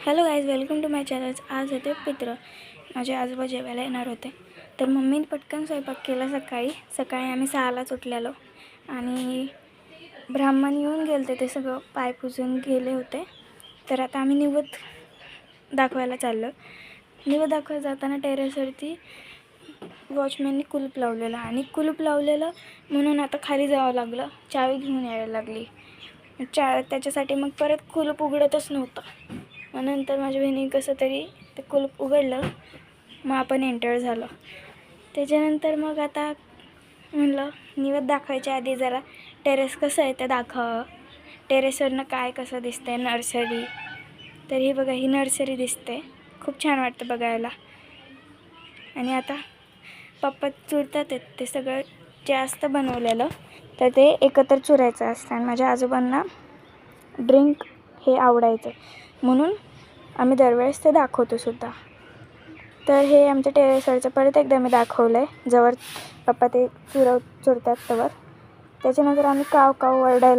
Hello guys, welcome to my channel. आज होते पित्र. माझे आजोबा जेवायला येणार होते, तर मम्मीने पटकन स्वयंपाक केला. सकाळी आम्ही 6लाच उठलेलो आणि ब्राह्मण येऊन गेले. ते सगळं पाय पुजून गेले होते. तर आता आम्ही निवद दाखवायला चाललो. निवद दाखवायला जाताना टेरेसवरती वॉचमॅनने कुलूप लावलेलं आणि कुलूप लावलेलं म्हणून आता खाली जावं लागलं. चावी घेऊन यायला लागली. त्याच्यासाठी मग परत कुलूप उघडतच नव्हतं. मग नंतर माझ्या बहिणीने कसं तरी ते कुलूप उघडलं. मग आपण एंटर झालो. त्याच्यानंतर मग आता म्हणलं निवद दाखवायच्या आधी जरा टेरेस कसं आहे ते दाखवावं. टेरेसवरनं काय कसं दिसतंय नर्सरी. तर ही बघा, ही नर्सरी दिसते. खूप छान वाटतं बघायला. आणि आता पप्पा चुरतात ते सगळं जास्त बनवलेलं तर ते एकत्र चुरायचं असतं. आणि माझ्या आजोबांना ड्रिंक हे आवडायचं म्हणून आम्ही दरवेळेस ते दाखवतो सुद्धा. तर हे आमच्या टेरेसवरचं परत एकदा मी दाखवलं आहे. जवळ पप्पा ते चुरतात तवर. त्याच्यानंतर आम्ही काव काव वरडायला